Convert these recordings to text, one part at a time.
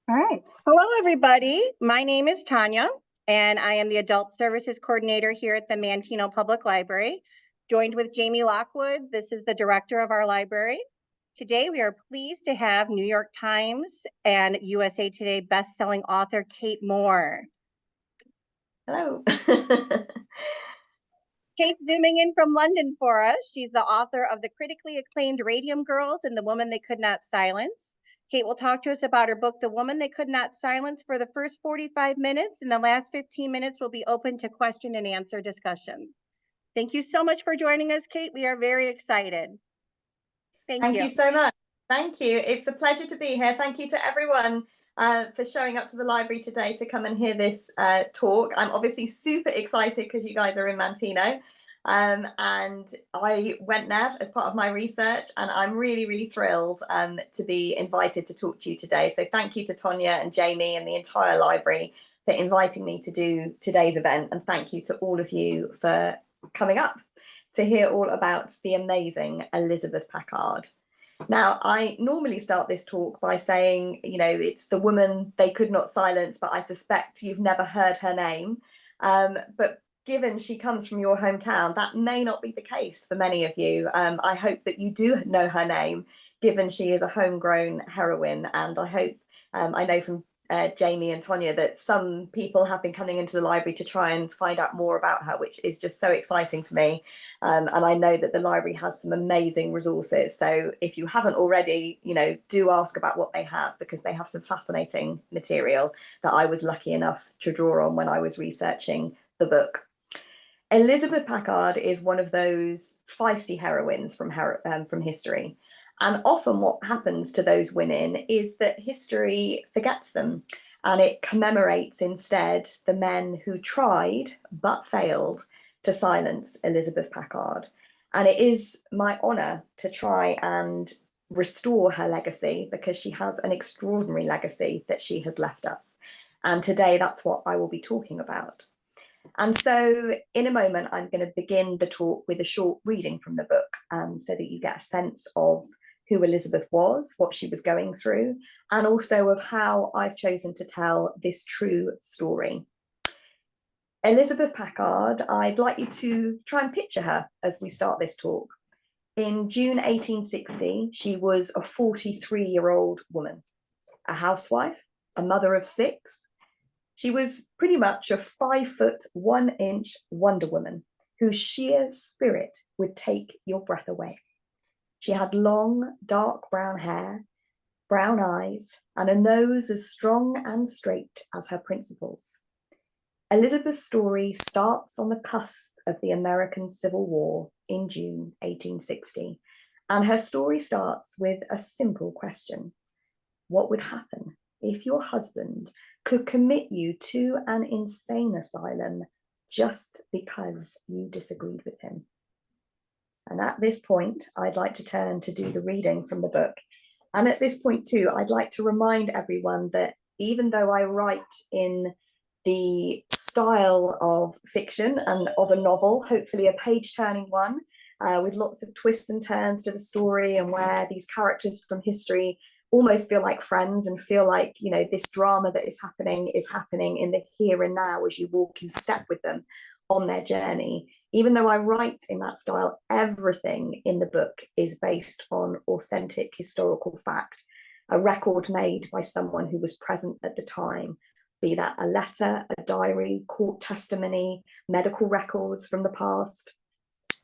All right. Hello, everybody. My name is Tanya, and I am the Adult Services Coordinator here at the Manteno Public Library, joined with Jamie Lockwood. This is the director of our library. Today, we are pleased to have New York Times and USA Today bestselling author Kate Moore. Hello. Kate's zooming in from London for us. She's the author of the critically acclaimed Radium Girls and The Woman They Could Not Silence. Kate will talk to us about her book, The Woman They Could Not Silence, for the first 45 minutes, and the last 15 minutes will be open to question and answer discussion. Thank you so much for joining us, Kate. We are very excited. Thank you so much. Thank you. It's a pleasure to be here. Thank you to everyone for showing up to the library today to come and hear this talk. I'm obviously super excited because you guys are in Manteno. And I went there as part of my research, and I'm really, really thrilled to be invited to talk to you today. So thank you to Tonya and Jamie and the entire library for inviting me to do today's event. And thank you to all of you for coming up to hear all about the amazing Elizabeth Packard. Now, I normally start this talk by saying, you know, it's the woman they could not silence, but I suspect you've never heard her name. But given she comes from your hometown, that may not be the case for many of you. I hope that you do know her name, given she is a homegrown heroine. And I hope, I know from Jamie and Tonya that some people have been coming into the library to try and find out more about her, which is just so exciting to me. And I know that the library has some amazing resources. So if you haven't already, you know, do ask about what they have, because they have some fascinating material that I was lucky enough to draw on when I was researching the book. Elizabeth Packard is one of those feisty heroines from history. And often what happens to those women is that history forgets them, and it commemorates instead the men who tried but failed to silence Elizabeth Packard. And it is my honour to try and restore her legacy, because she has an extraordinary legacy that she has left us. And today that's what I will be talking about. And so in a moment, I'm going to begin the talk with a short reading from the book, so that you get a sense of who Elizabeth was, what she was going through, and also of how I've chosen to tell this true story. Elizabeth Packard, I'd like you to try and picture her as we start this talk. In June 1860, she was a 43-year-old woman, a housewife, a mother of 6. She was pretty much a 5'1" Wonder Woman whose sheer spirit would take your breath away. She had long, dark brown hair, brown eyes, and a nose as strong and straight as her principles. Elizabeth's story starts on the cusp of the American Civil War in June 1860, and her story starts with a simple question. What would happen if your husband could commit you to an insane asylum just because you disagreed with him? And at this point, I'd like to turn to do the reading from the book. And at this point too, I'd like to remind everyone that even though I write in the style of fiction and of a novel, hopefully a page-turning one, with lots of twists and turns to the story, and where these characters from history almost feel like friends and feel like, you know, this drama that is happening in the here and now as you walk in step with them on their journey. Even though I write in that style, everything in the book is based on authentic historical fact, a record made by someone who was present at the time, be that a letter, a diary, court testimony, medical records from the past.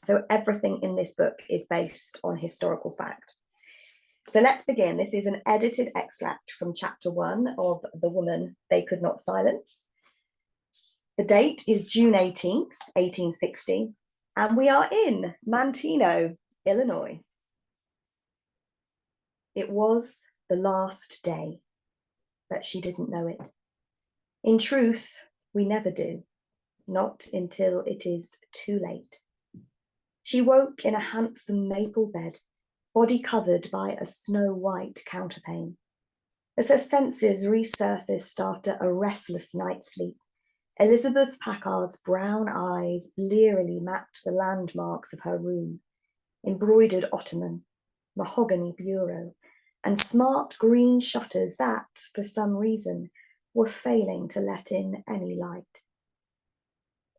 So everything in this book is based on historical fact. So let's begin. This is an edited extract from chapter 1 of The Woman They Could Not Silence. The date is June 18th, 1860, and we are in Manteno, Illinois. It was the last day, but she didn't know it. In truth, we never do, not until it is too late. She woke in a handsome maple bed, body covered by a snow-white counterpane. As her senses resurfaced after a restless night's sleep, Elizabeth Packard's brown eyes blearily mapped the landmarks of her room: embroidered ottoman, mahogany bureau, and smart green shutters that, for some reason, were failing to let in any light.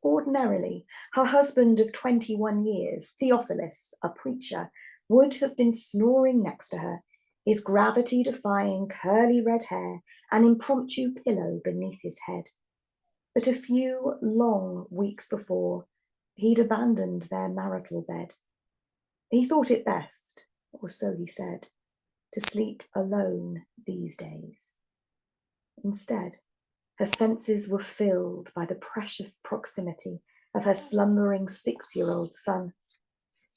Ordinarily, her husband of 21 years, Theophilus, a preacher, would have been snoring next to her, his gravity-defying curly red hair an impromptu pillow beneath his head. But a few long weeks before, he'd abandoned their marital bed. He thought it best, or so he said, to sleep alone these days. Instead, her senses were filled by the precious proximity of her slumbering 6-year-old son.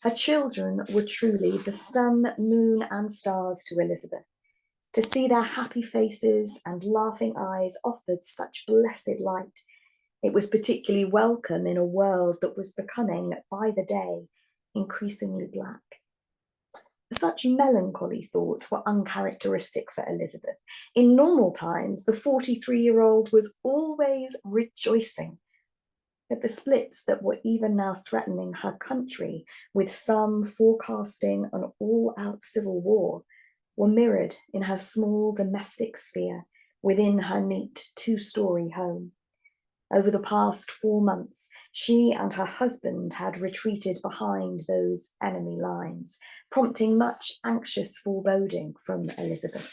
Her children were truly the sun, moon, and stars to Elizabeth. To see their happy faces and laughing eyes offered such blessed light. It was particularly welcome in a world that was becoming, by the day, increasingly black. Such melancholy thoughts were uncharacteristic for Elizabeth. In normal times, the 43-year-old was always rejoicing. But the splits that were even now threatening her country, with some forecasting an all-out civil war, were mirrored in her small domestic sphere within her neat 2-story home. Over the past 4 months, she and her husband had retreated behind those enemy lines, prompting much anxious foreboding from Elizabeth.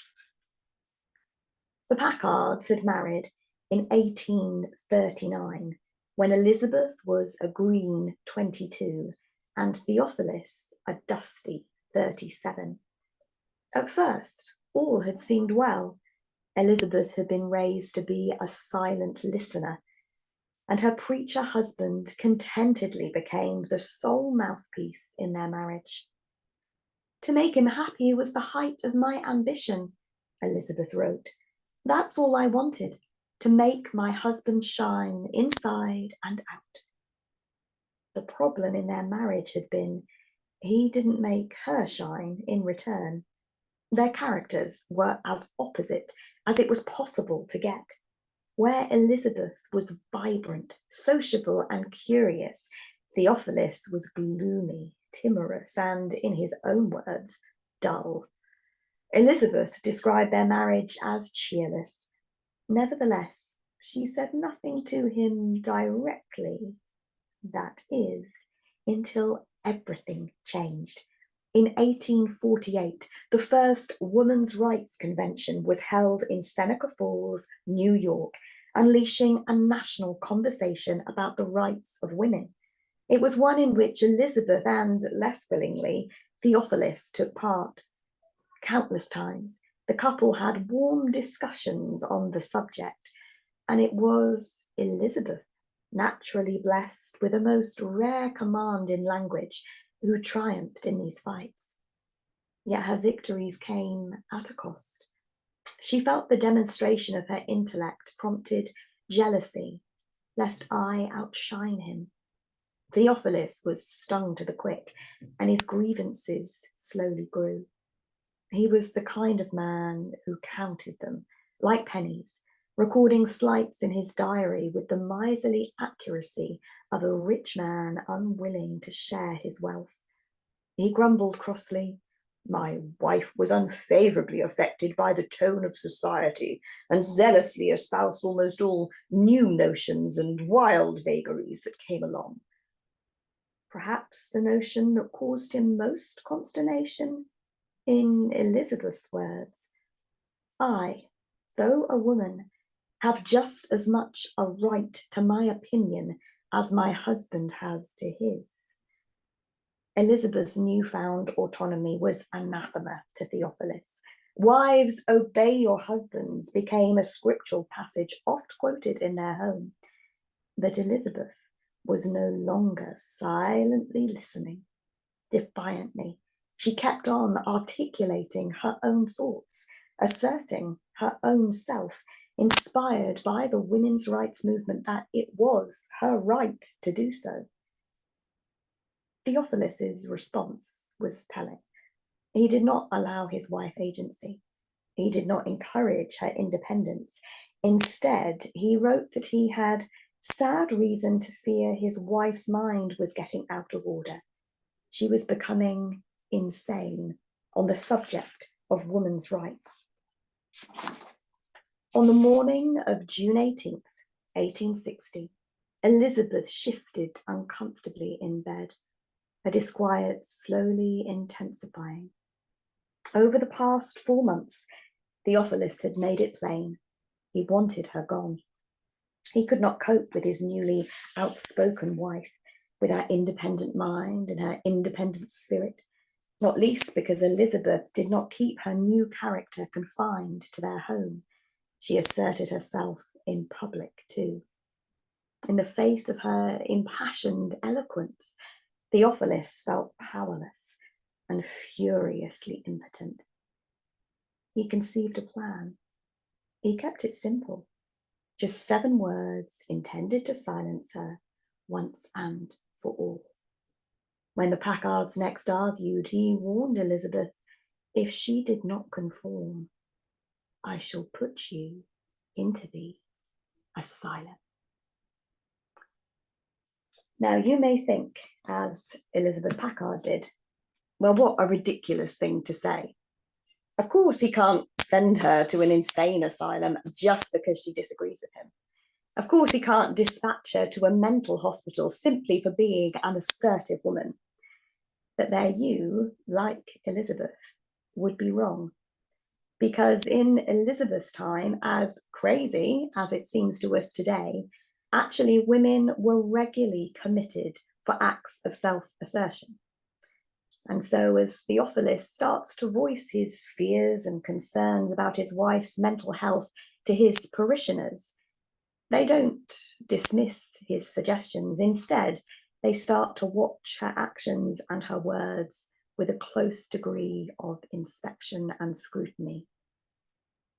The Packards had married in 1839, when Elizabeth was a green 22 and Theophilus a dusty 37. At first, all had seemed well. Elizabeth had been raised to be a silent listener, and her preacher husband contentedly became the sole mouthpiece in their marriage. To make him happy was the height of my ambition, Elizabeth wrote. That's all I wanted, to make my husband shine inside and out. The problem in their marriage had been he didn't make her shine in return. Their characters were as opposite as it was possible to get. Where Elizabeth was vibrant, sociable, and curious, Theophilus was gloomy, timorous, and, in his own words, dull. Elizabeth described their marriage as cheerless. Nevertheless, she said nothing to him directly. That is, until everything changed. In 1848, the first Women's Rights Convention was held in Seneca Falls, New York, unleashing a national conversation about the rights of women. It was one in which Elizabeth and, less willingly, Theophilus took part. Countless times, the couple had warm discussions on the subject, and it was Elizabeth, naturally blessed with a most rare command in language, who triumphed in these fights. Yet her victories came at a cost. She felt the demonstration of her intellect prompted jealousy, lest I outshine him. Theophilus was stung to the quick, and his grievances slowly grew. He was the kind of man who counted them, like pennies, recording slights in his diary with the miserly accuracy of a rich man unwilling to share his wealth. He grumbled crossly, "My wife was unfavourably affected by the tone of society and zealously espoused almost all new notions and wild vagaries that came along." Perhaps the notion that caused him most consternation, in Elizabeth's words, "I, though a woman, have just as much a right to my opinion as my husband has to his." Elizabeth's newfound autonomy was anathema to Theophilus. "Wives, obey your husbands" became a scriptural passage oft quoted in their home. But Elizabeth was no longer silently listening. Defiantly, she kept on articulating her own thoughts, asserting her own self, inspired by the women's rights movement that it was her right to do so. Theophilus's response was telling. He did not allow his wife agency. He did not encourage her independence. Instead, he wrote that he had sad reason to fear his wife's mind was getting out of order. She was becoming insane on the subject of women's rights. On the morning of June 18th, 1860, Elizabeth shifted uncomfortably in bed, her disquiet slowly intensifying. Over the past 4 months, Theophilus had made it plain he wanted her gone. He could not cope with his newly outspoken wife, with her independent mind and her independent spirit, not least because Elizabeth did not keep her new character confined to their home. She asserted herself in public too. In the face of her impassioned eloquence, Theophilus felt powerless and furiously impotent. He conceived a plan. He kept it simple, just 7 words intended to silence her once and for all. When the Packards next argued, he warned Elizabeth, if she did not conform, I shall put you into the asylum. Now you may think, as Elizabeth Packard did, well, what a ridiculous thing to say. Of course, he can't send her to an insane asylum just because she disagrees with him. Of course, he can't dispatch her to a mental hospital simply for being an assertive woman. But there you, like Elizabeth, would be wrong. Because in Elizabeth's time, as crazy as it seems to us today, actually women were regularly committed for acts of self-assertion. And so as Theophilus starts to voice his fears and concerns about his wife's mental health to his parishioners, they don't dismiss his suggestions. Instead, they start to watch her actions and her words with a close degree of inspection and scrutiny.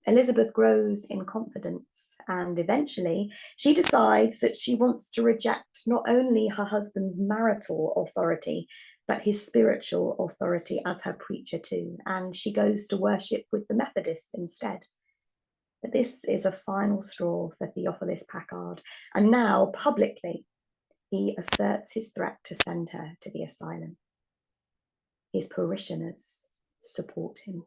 Elizabeth grows in confidence, and eventually she decides that she wants to reject not only her husband's marital authority, but his spiritual authority as her preacher too, and she goes to worship with the Methodists instead. But this is a final straw for Theophilus Packard, and now publicly he asserts his threat to send her to the asylum. His parishioners support him.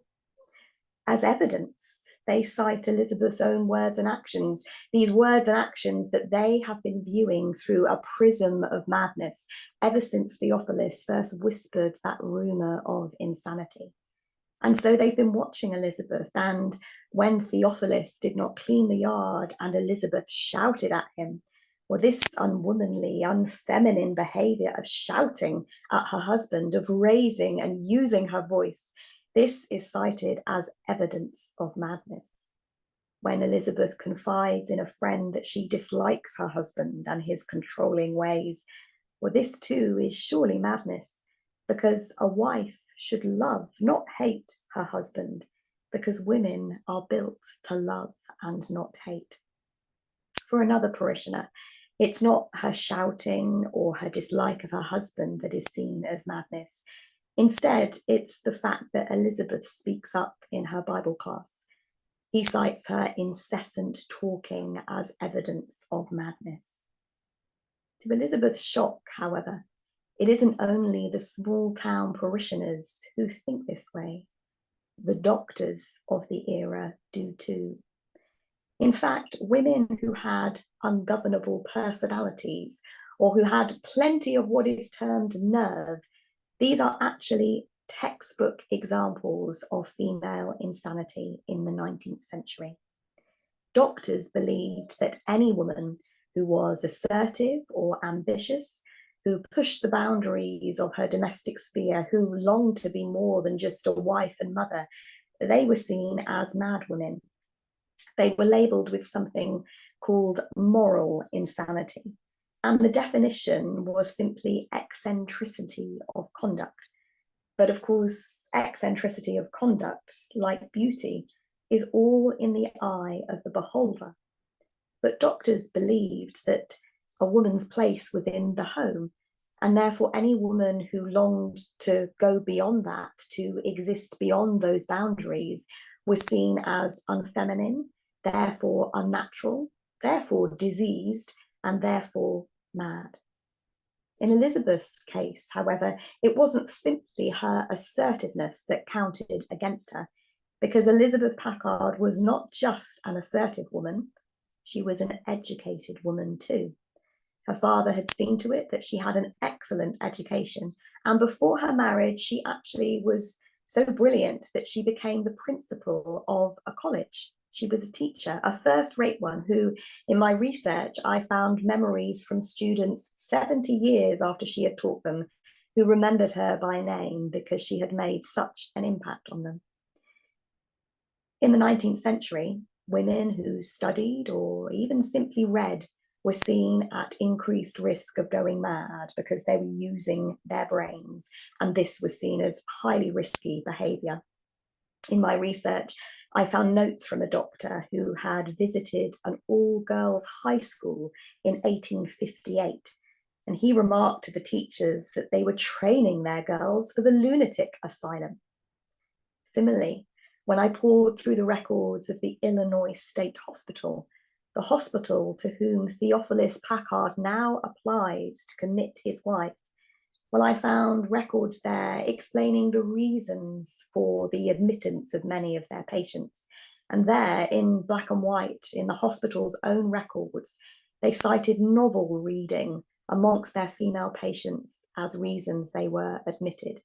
As evidence, they cite Elizabeth's own words and actions, these words and actions that they have been viewing through a prism of madness ever since Theophilus first whispered that rumour of insanity. And so they've been watching Elizabeth, and when Theophilus did not clean the yard and Elizabeth shouted at him, well, this unwomanly, unfeminine behaviour of shouting at her husband, of raising and using her voice, this is cited as evidence of madness. When Elizabeth confides in a friend that she dislikes her husband and his controlling ways, well, this too is surely madness, because a wife should love, not hate, her husband, because women are built to love and not hate. For another parishioner, it's not her shouting or her dislike of her husband that is seen as madness. Instead, it's the fact that Elizabeth speaks up in her Bible class. He cites her incessant talking as evidence of madness. To Elizabeth's shock, however, it isn't only the small town parishioners who think this way. The doctors of the era do too. In fact, women who had ungovernable personalities or who had plenty of what is termed nerve, these are actually textbook examples of female insanity in the 19th century. Doctors believed that any woman who was assertive or ambitious, who pushed the boundaries of her domestic sphere, who longed to be more than just a wife and mother, they were seen as mad women. They were labelled with something called moral insanity. And the definition was simply eccentricity of conduct. But of course, eccentricity of conduct, like beauty, is all in the eye of the beholder. But doctors believed that a woman's place was in the home, and therefore any woman who longed to go beyond that, to exist beyond those boundaries, was seen as unfeminine, therefore unnatural, therefore diseased, and therefore mad. In Elizabeth's case, however, it wasn't simply her assertiveness that counted against her. because Elizabeth Packard was not just an assertive woman, she was an educated woman too. Her father had seen to it that she had an excellent education, and before her marriage, she actually was so brilliant that she became the principal of a college. She was a teacher, a first-rate one, who, in my research, I found memories from students 70 years after she had taught them, who remembered her by name because she had made such an impact on them. In the 19th century, women who studied or even simply read were seen at increased risk of going mad because they were using their brains, and this was seen as highly risky behaviour. In my research, I found notes from a doctor who had visited an all-girls high school in 1858, and he remarked to the teachers that they were training their girls for the lunatic asylum. Similarly, when I pored through the records of the Illinois State Hospital, the hospital to whom Theophilus Packard now applies to commit his wife, well, I found records there explaining the reasons for the admittance of many of their patients. And there, in black and white, in the hospital's own records, they cited novel reading amongst their female patients as reasons they were admitted.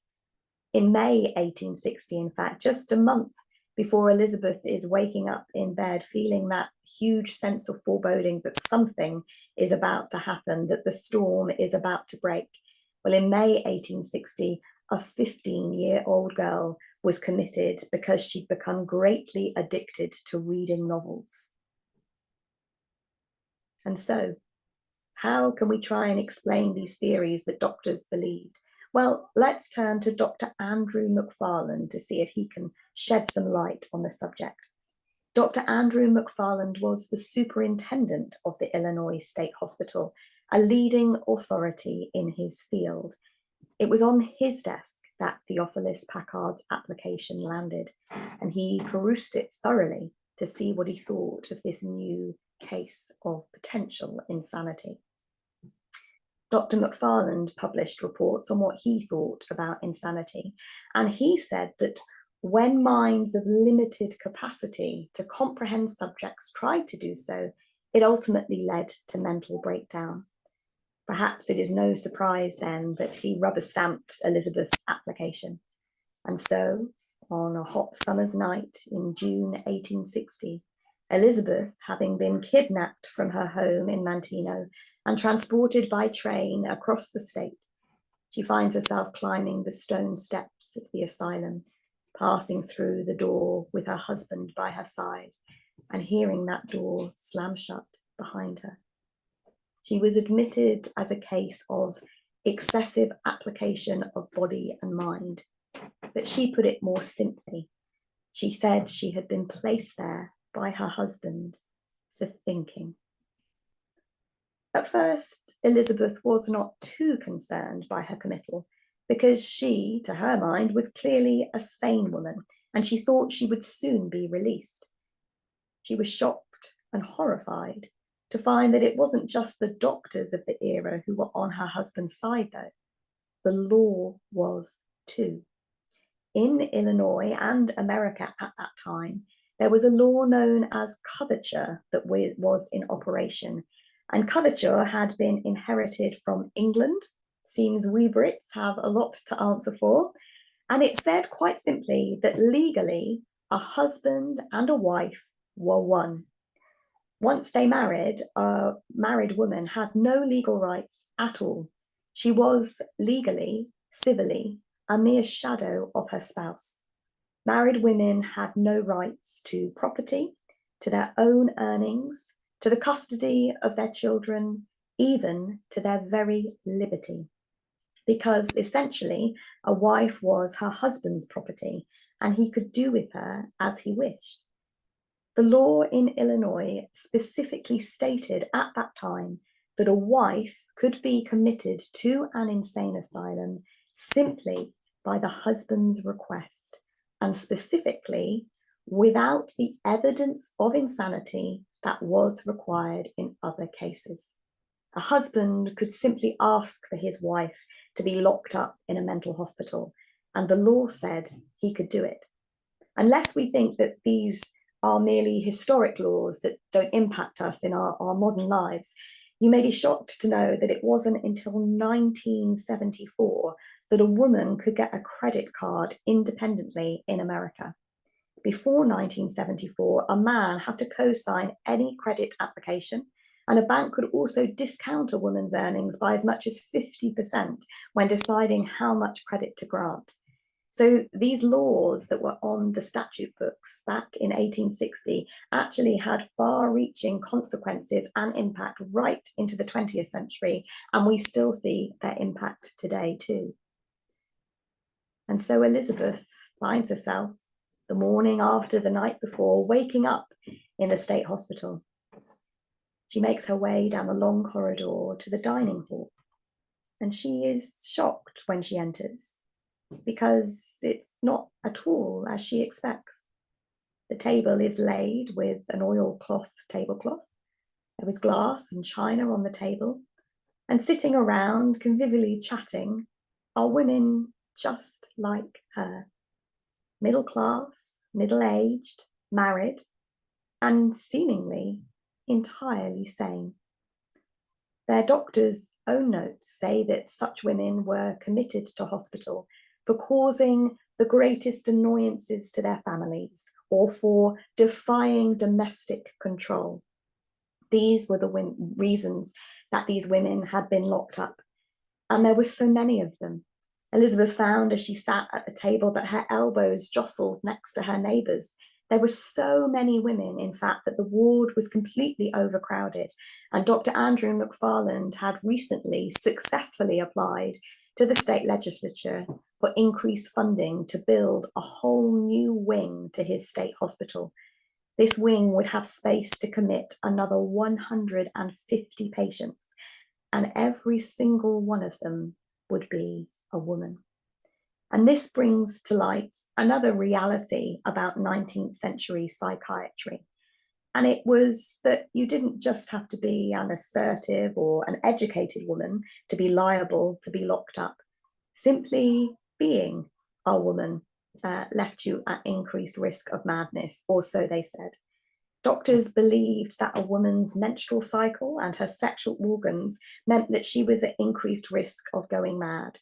In May 1860, in fact, just a month before Elizabeth is waking up in bed, feeling that huge sense of foreboding that something is about to happen, that the storm is about to break. Well, in May 1860, a 15-year-old girl was committed because she'd become greatly addicted to reading novels. And so, how can we try and explain these theories that doctors believed? Well, let's turn to Dr. Andrew McFarland to see if he can shed some light on the subject. Dr. Andrew McFarland was the superintendent of the Illinois State Hospital, a leading authority in his field. It was on his desk that Theophilus Packard's application landed, and he perused it thoroughly to see what he thought of this new case of potential insanity. Dr. McFarland published reports on what he thought about insanity, and he said that when minds of limited capacity to comprehend subjects tried to do so, it ultimately led to mental breakdown. Perhaps it is no surprise then that he rubber-stamped Elizabeth's application. And so, on a hot summer's night in June 1860, Elizabeth, having been kidnapped from her home in Manteno and transported by train across the state, she finds herself climbing the stone steps of the asylum, passing through the door with her husband by her side, and hearing that door slam shut behind her. She was admitted as a case of excessive application of body and mind, but she put it more simply. She said she had been placed there by her husband for thinking. At first, Elizabeth was not too concerned by her committal because she, to her mind, was clearly a sane woman, and she thought she would soon be released. She was shocked and horrified to find that it wasn't just the doctors of the era who were on her husband's side, though. The law was too. In Illinois and America at that time, there was a law known as coverture that was in operation, and coverture had been inherited from England. Seems we Brits have a lot to answer for. And it said quite simply that legally, a husband and a wife were one. Once they married, a married woman had no legal rights at all. She was legally, civilly, a mere shadow of her spouse. Married women had no rights to property, to their own earnings, to the custody of their children, even to their very liberty. Because essentially, a wife was her husband's property, and he could do with her as he wished. The law in Illinois specifically stated at that time that a wife could be committed to an insane asylum simply by the husband's request, and specifically without the evidence of insanity that was required in other cases. A husband could simply ask for his wife to be locked up in a mental hospital, and the law said he could do it. Unless we think that these are merely historic laws that don't impact us in our modern lives, you may be shocked to know that it wasn't until 1974 that a woman could get a credit card independently in America. Before 1974, a man had to co-sign any credit application, and a bank could also discount a woman's earnings by as much as 50% when deciding how much credit to grant. So these laws that were on the statute books back in 1860 actually had far-reaching consequences and impact right into the 20th century, and we still see their impact today too. And so Elizabeth finds herself the morning after the night before waking up in the state hospital. She makes her way down the long corridor to the dining hall, and she is shocked when she enters, because it's not at all as she expects. The table is laid with an oilcloth tablecloth. There is glass and china on the table, and sitting around convivially chatting are women just like her. Middle class, middle-aged, married, and seemingly entirely sane. Their doctors' own notes say that such women were committed to hospital for causing the greatest annoyances to their families or for defying domestic control. These were the reasons that these women had been locked up, and there were so many of them. Elizabeth found as she sat at the table that her elbows jostled next to her neighbours. There were so many women, in fact, that the ward was completely overcrowded, and Dr. Andrew McFarland had recently successfully applied to the state legislature for increased funding to build a whole new wing to his state hospital. This wing would have space to commit another 150 patients, and every single one of them would be a woman. And this brings to light another reality about 19th century psychiatry. And it was that you didn't just have to be an assertive or an educated woman to be liable to be locked up. Simply being a woman left you at increased risk of madness, or so they said. Doctors believed that a woman's menstrual cycle and her sexual organs meant that she was at increased risk of going mad.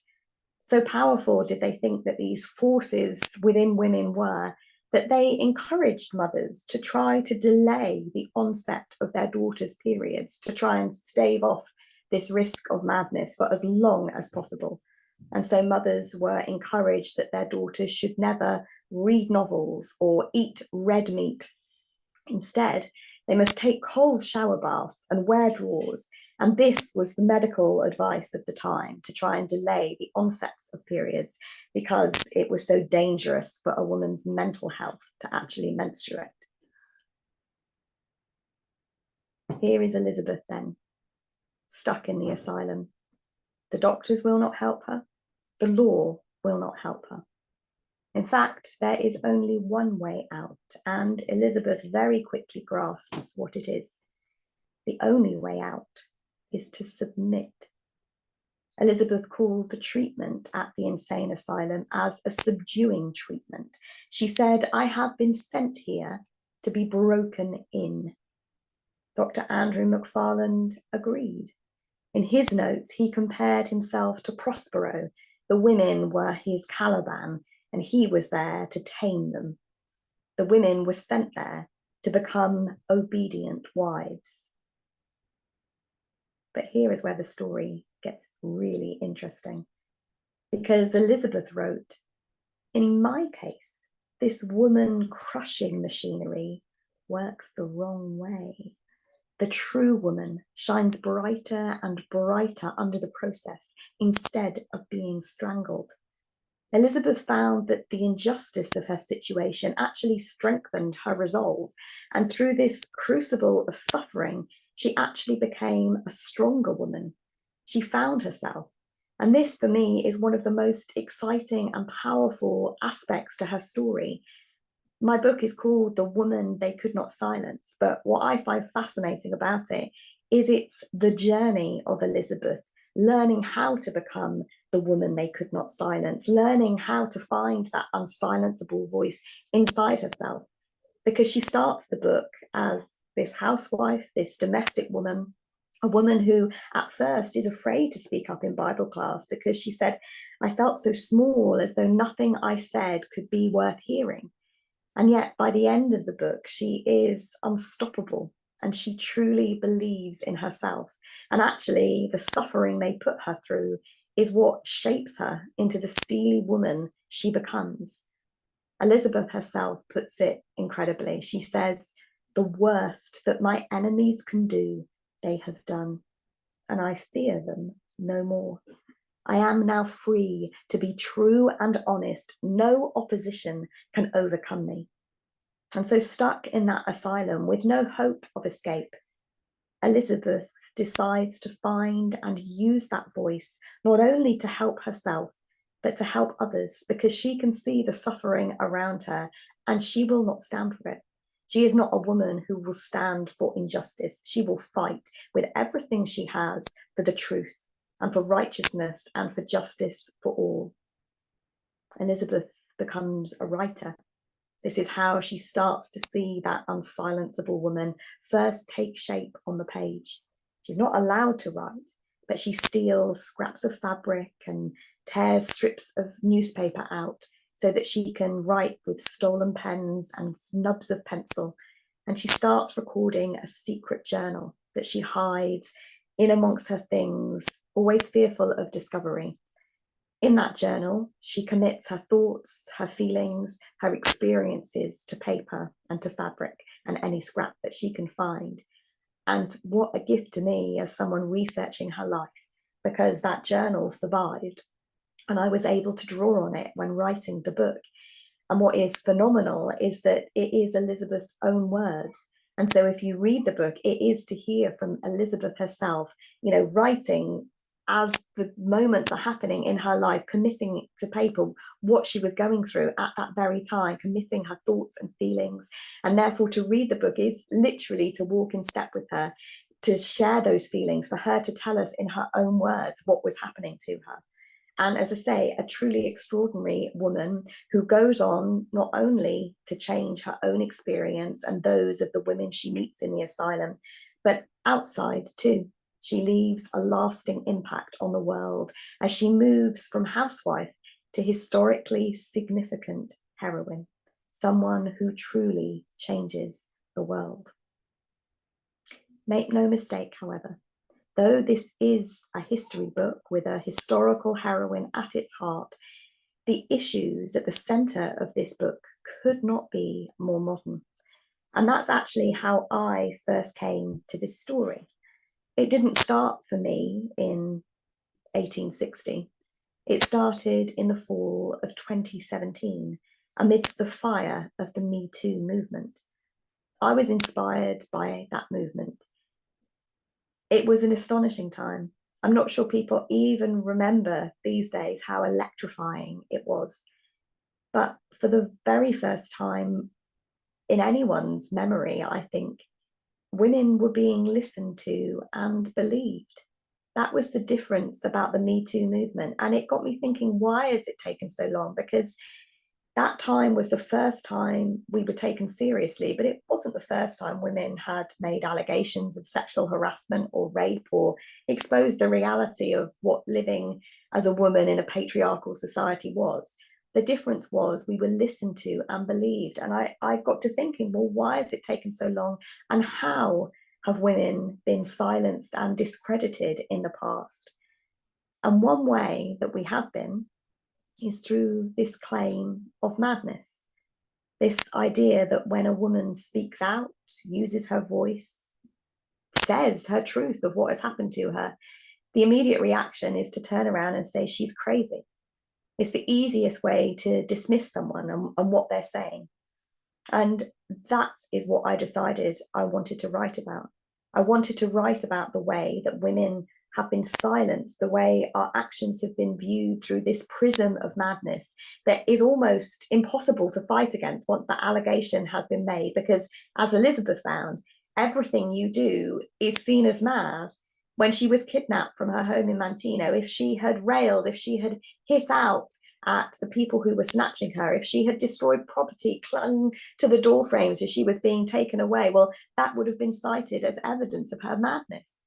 So powerful did they think that these forces within women were, that they encouraged mothers to try to delay the onset of their daughters' periods, to try and stave off this risk of madness for as long as possible. And so mothers were encouraged that their daughters should never read novels or eat red meat. Instead, they must take cold shower baths and wear drawers. And this was the medical advice of the time, to try and delay the onsets of periods because it was so dangerous for a woman's mental health to actually menstruate. Here is Elizabeth then, stuck in the asylum. The doctors will not help her. The law will not help her. In fact, there is only one way out, and Elizabeth very quickly grasps what it is. The only way out is to submit. Elizabeth called the treatment at the insane asylum as a subduing treatment. She said, "I have been sent here to be broken in." Dr. Andrew McFarland agreed. In his notes, he compared himself to Prospero. The women were his Caliban, and he was there to tame them. The women were sent there to become obedient wives. But here is where the story gets really interesting, because Elizabeth wrote, "In my case, this woman crushing machinery works the wrong way. The true woman shines brighter and brighter under the process instead of being strangled." Elizabeth found that the injustice of her situation actually strengthened her resolve, and through this crucible of suffering, she actually became a stronger woman. She found herself, and this for me is one of the most exciting and powerful aspects to her story. My book is called The Woman They Could Not Silence, but what I find fascinating about it is it's the journey of Elizabeth learning how to become the woman they could not silence, learning how to find that unsilenceable voice inside herself. Because she starts the book as this housewife, this domestic woman, a woman who at first is afraid to speak up in Bible class because she said, I felt so small, as though nothing I said could be worth hearing. And yet by the end of the book, she is unstoppable and she truly believes in herself. And actually the suffering they put her through is what shapes her into the steely woman she becomes. Elizabeth herself puts it incredibly. She says, the worst that my enemies can do, they have done, and I fear them no more. I am now free to be true and honest. No opposition can overcome me. And so, stuck in that asylum with no hope of escape, Elizabeth decides to find and use that voice, not only to help herself, but to help others, because she can see the suffering around her and she will not stand for it. She is not a woman who will stand for injustice. She will fight with everything she has for the truth and for righteousness and for justice for all. Elizabeth becomes a writer. This is how she starts to see that unsilenceable woman first take shape on the page. She's not allowed to write, but she steals scraps of fabric and tears strips of newspaper out so that she can write with stolen pens and snubs of pencil. And she starts recording a secret journal that she hides in amongst her things, always fearful of discovery. In that journal, she commits her thoughts, her feelings, her experiences to paper and to fabric and any scrap that she can find. And what a gift to me as someone researching her life, because that journal survived and I was able to draw on it when writing the book. And what is phenomenal is that it is Elizabeth's own words. And so if you read the book, it is to hear from Elizabeth herself, writing as the moments are happening in her life, committing to paper what she was going through at that very time, committing her thoughts and feelings. And therefore to read the book is literally to walk in step with her, to share those feelings, for her to tell us in her own words what was happening to her. And as I say, a truly extraordinary woman who goes on not only to change her own experience and those of the women she meets in the asylum, but outside too. She leaves a lasting impact on the world as she moves from housewife to historically significant heroine, someone who truly changes the world. Make no mistake, however, though this is a history book with a historical heroine at its heart, the issues at the centre of this book could not be more modern. And that's actually how I first came to this story. It didn't start for me in 1860. It started in the fall of 2017, amidst the fire of the Me Too movement. I was inspired by that movement. It was an astonishing time. I'm not sure people even remember these days how electrifying it was. But for the very first time in anyone's memory, I think, women were being listened to and believed. That was the difference about the Me Too movement. And it got me thinking, why has it taken so long? Because that time was the first time we were taken seriously, but it wasn't the first time women had made allegations of sexual harassment or rape or exposed the reality of what living as a woman in a patriarchal society was. The difference was we were listened to and believed. And I got to thinking, well, why has it taken so long? And how have women been silenced and discredited in the past? And one way that we have been is through this claim of madness. This idea that when a woman speaks out, uses her voice, says her truth of what has happened to her, the immediate reaction is to turn around and say she's crazy. It's the easiest way to dismiss someone and what they're saying. And that is what I decided I wanted to write about. I wanted to write about the way that women have been silenced, the way our actions have been viewed through this prism of madness that is almost impossible to fight against once that allegation has been made, because as Elizabeth found, everything you do is seen as mad when she was kidnapped from her home in Manteno, if she had railed, if she had hit out at the people who were snatching her, if she had destroyed property, clung to the door frames as she was being taken away, well, that would have been cited as evidence of her madness.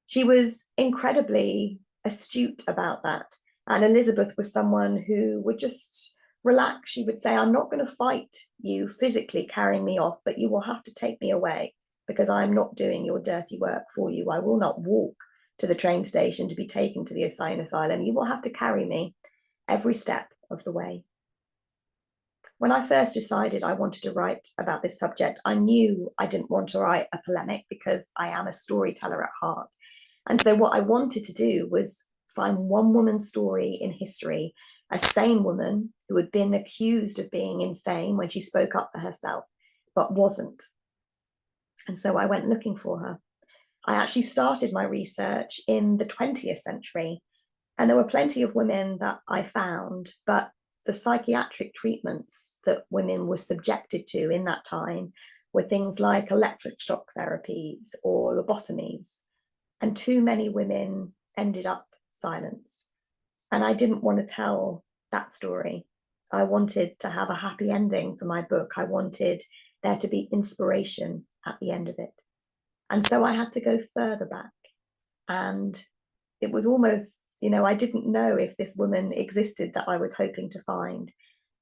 She was incredibly astute about that. And Elizabeth was someone who would just relax. She would say, I'm not going to fight you physically carrying me off, but you will have to take me away because I'm not doing your dirty work for you. I will not walk to the train station to be taken to the insane asylum. You will have to carry me every step of the way. When I first decided I wanted to write about this subject, I knew I didn't want to write a polemic because I am a storyteller at heart. And so what I wanted to do was find one woman's story in history, a sane woman who had been accused of being insane when she spoke up for herself, but wasn't. And so I went looking for her. I actually started my research in the 20th century, and there were plenty of women that I found, but the psychiatric treatments that women were subjected to in that time were things like electric shock therapies or lobotomies. And too many women ended up silenced. And I didn't want to tell that story. I wanted to have a happy ending for my book. I wanted there to be inspiration at the end of it. And so I had to go further back. And it was almost, I didn't know if this woman existed that I was hoping to find.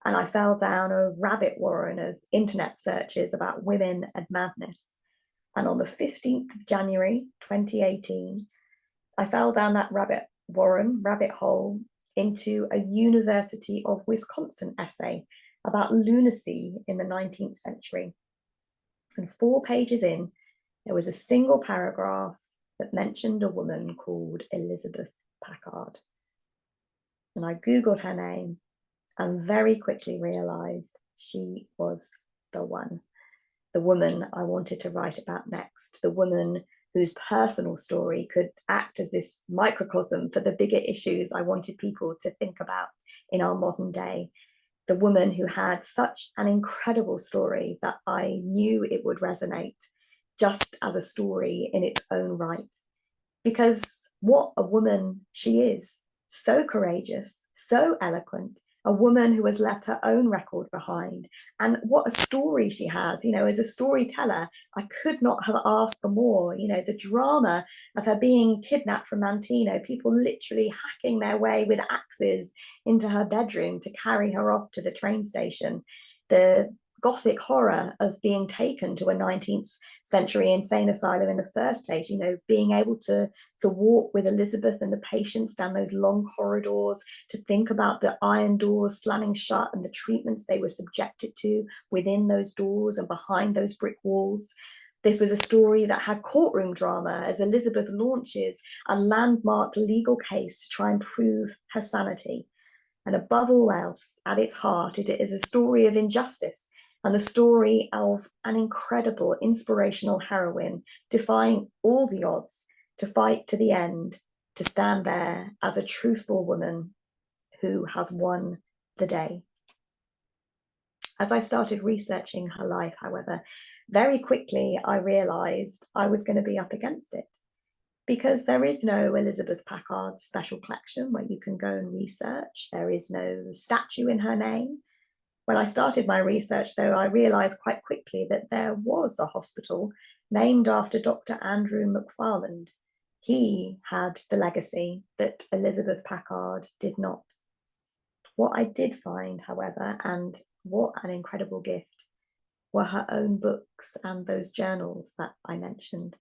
And I fell down a rabbit warren of internet searches about women and madness. And on the 15th of January, 2018, I fell down that rabbit hole, into a University of Wisconsin essay about lunacy in the 19th century. And 4 pages in, there was a single paragraph that mentioned a woman called Elizabeth Packard. And I Googled her name and very quickly realized she was the one. The woman I wanted to write about next, the woman whose personal story could act as this microcosm for the bigger issues I wanted people to think about in our modern day. The woman who had such an incredible story that I knew it would resonate just as a story in its own right. Because what a woman she is, so courageous, so eloquent, a woman who has left her own record behind. And what a story she has, as a storyteller, I could not have asked for more. The drama of her being kidnapped from Manteno, people literally hacking their way with axes into her bedroom to carry her off to the train station. The Gothic horror of being taken to a 19th century insane asylum in the first place, being able to walk with Elizabeth and the patients down those long corridors, to think about the iron doors slamming shut and the treatments they were subjected to within those doors and behind those brick walls. This was a story that had courtroom drama as Elizabeth launches a landmark legal case to try and prove her sanity. And above all else, at its heart, it is a story of injustice and the story of an incredible inspirational heroine defying all the odds to fight to the end, to stand there as a truthful woman who has won the day. As I started researching her life, however, very quickly I realized I was going to be up against it, because there is no Elizabeth Packard special collection where you can go and research. There is no statue in her name. When I started my research, though, I realized quite quickly that there was a hospital named after Dr. Andrew McFarland. He had the legacy that Elizabeth Packard did not. What I did find, however, and what an incredible gift, were her own books and those journals that I mentioned.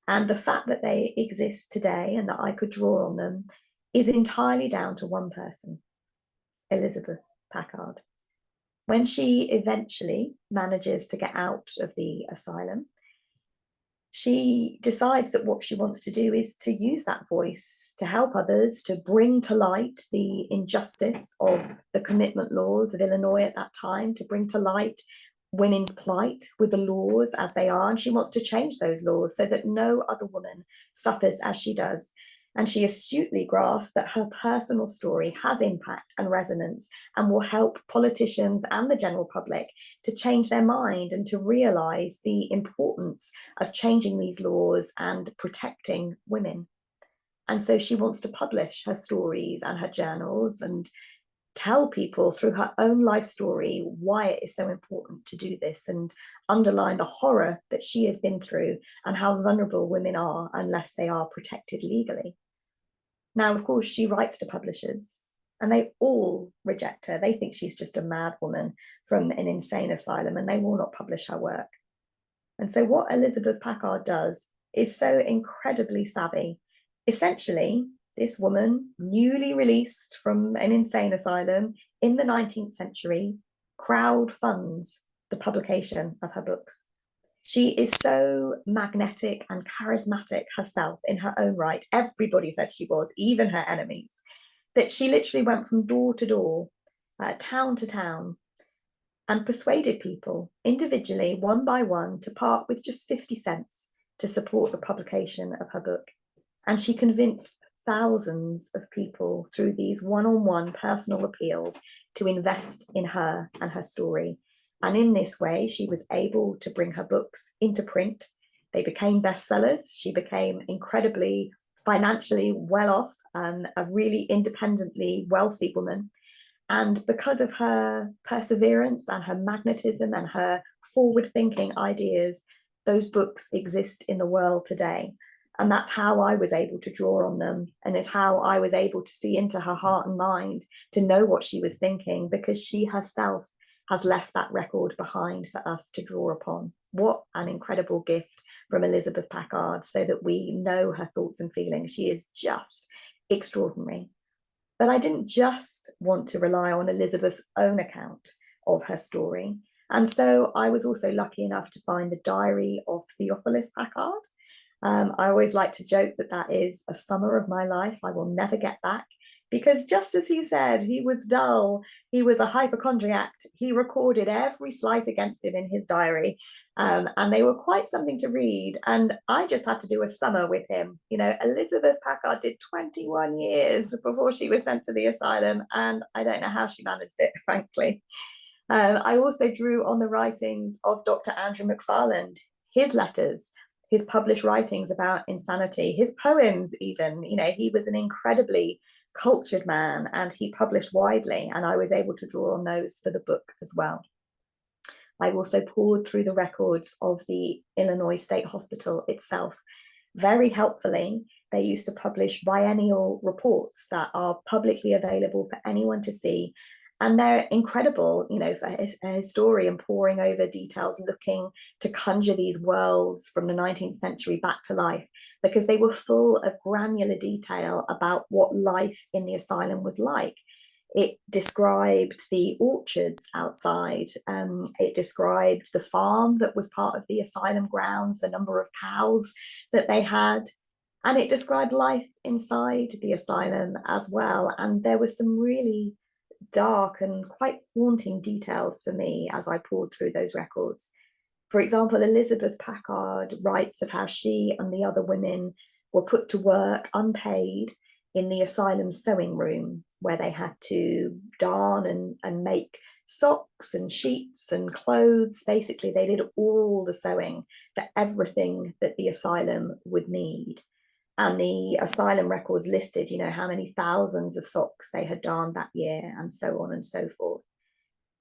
And the fact that they exist today and that I could draw on them is entirely down to one person, Elizabeth Packard. When she eventually manages to get out of the asylum, she decides that what she wants to do is to use that voice to help others, to bring to light the injustice of the commitment laws of Illinois at that time, to bring to light women's plight with the laws as they are. And she wants to change those laws so that no other woman suffers as she does. And she astutely grasps that her personal story has impact and resonance and will help politicians and the general public to change their mind and to realize the importance of changing these laws and protecting women. And so she wants to publish her stories and her journals and tell people through her own life story why it is so important to do this, and underline the horror that she has been through and how vulnerable women are unless they are protected legally. Now, of course, she writes to publishers and they all reject her. They think she's just a mad woman from an insane asylum and they will not publish her work. And so what Elizabeth Packard does is so incredibly savvy. Essentially, this woman, newly released from an insane asylum in the 19th century, crowdfunds the publication of her books. She is so magnetic and charismatic herself in her own right. Everybody said she was, even her enemies, that she literally went from door to door, town to town, and persuaded people individually, one by one, to part with just 50 cents to support the publication of her book. And she convinced thousands of people through these one-on-one personal appeals to invest in her and her story. And in this way, she was able to bring her books into print. They became bestsellers. She became incredibly financially well off, a really independently wealthy woman. And because of her perseverance and her magnetism and her forward-thinking ideas, those books exist in the world today. And that's how I was able to draw on them, and it's how I was able to see into her heart and mind, to know what she was thinking, because she herself has left that record behind for us to draw upon. What an incredible gift from Elizabeth Packard, so that we know her thoughts and feelings. She is just extraordinary. But I didn't just want to rely on Elizabeth's own account of her story. And so I was also lucky enough to find the diary of Theophilus Packard. I always like to joke that that is a summer of my life I will never get back, because just as he said, he was dull, he was a hypochondriac, he recorded every slight against him in his diary, and they were quite something to read. And I just had to do a summer with him. You know, Elizabeth Packard did 21 years before she was sent to the asylum, and I don't know how she managed it, frankly. I also drew on the writings of Dr. Andrew McFarland, his letters, his published writings about insanity, his poems even. You know, he was an incredibly cultured man and he published widely, and I was able to draw on those for the book as well. I also poured through the records of the Illinois State Hospital itself. Very helpfully, they used to publish biennial reports that are publicly available for anyone to see. And they're incredible, you know, for a historian poring over details, looking to conjure these worlds from the 19th century back to life, because they were full of granular detail about what life in the asylum was like. It described the orchards outside. It described the farm that was part of the asylum grounds, the number of cows that they had. And it described life inside the asylum as well. And there were some really dark and quite haunting details for me as I poured through those records. For example, Elizabeth Packard writes of how she and the other women were put to work unpaid in the asylum sewing room, where they had to darn and make socks and sheets and clothes. Basically, they did all the sewing for everything that the asylum would need. And the asylum records listed, you know, how many thousands of socks they had darned that year, and so on and so forth.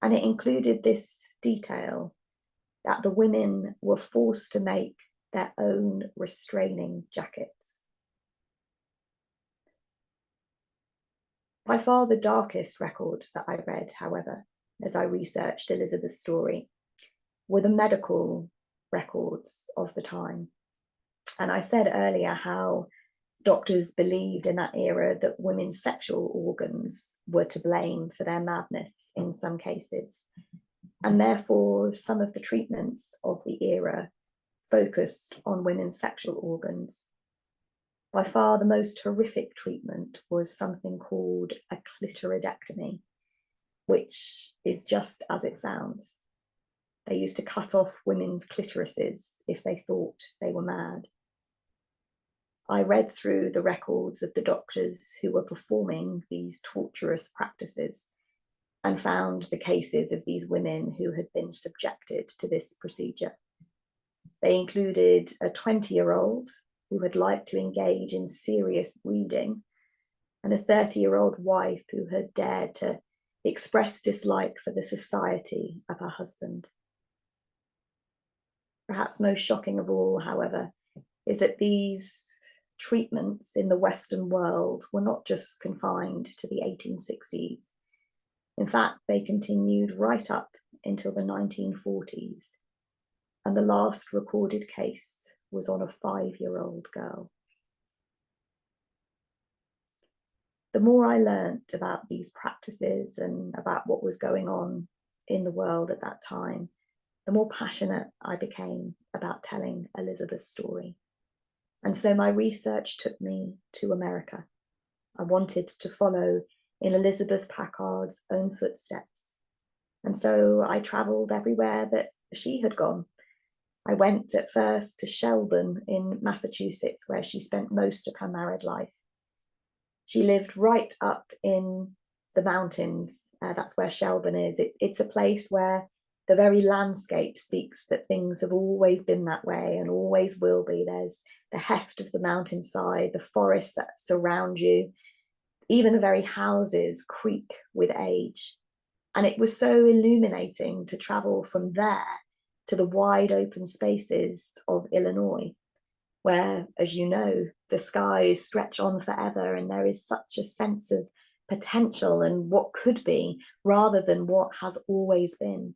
And it included this detail that the women were forced to make their own restraining jackets. By far the darkest record that I read, however, as I researched Elizabeth's story, were the medical records of the time. And I said earlier how doctors believed in that era that women's sexual organs were to blame for their madness in some cases. And therefore, some of the treatments of the era focused on women's sexual organs. By far the most horrific treatment was something called a clitoridectomy, which is just as it sounds. They used to cut off women's clitorises if they thought they were mad. I read through the records of the doctors who were performing these torturous practices and found the cases of these women who had been subjected to this procedure. They included a 20-year-old who had liked to engage in serious reading, and a 30-year-old wife who had dared to express dislike for the society of her husband. Perhaps most shocking of all, however, is that these treatments in the Western world were not just confined to the 1860s. In fact, they continued right up until the 1940s, and the last recorded case was on a 5-year-old girl. The more I learnt about these practices and about what was going on in the world at that time, the more passionate I became about telling Elizabeth's story. And so my research took me to America. I wanted to follow in Elizabeth Packard's own footsteps. And so I travelled everywhere that she had gone. I went at first to Shelburne in Massachusetts, where she spent most of her married life. She lived right up in the mountains. That's where Shelburne is. It's a place where the very landscape speaks that things have always been that way and always will be. There's the heft of the mountainside, the forests that surround you, even the very houses creak with age. And it was so illuminating to travel from there to the wide open spaces of Illinois, where, as you know, the skies stretch on forever and there is such a sense of potential and what could be rather than what has always been.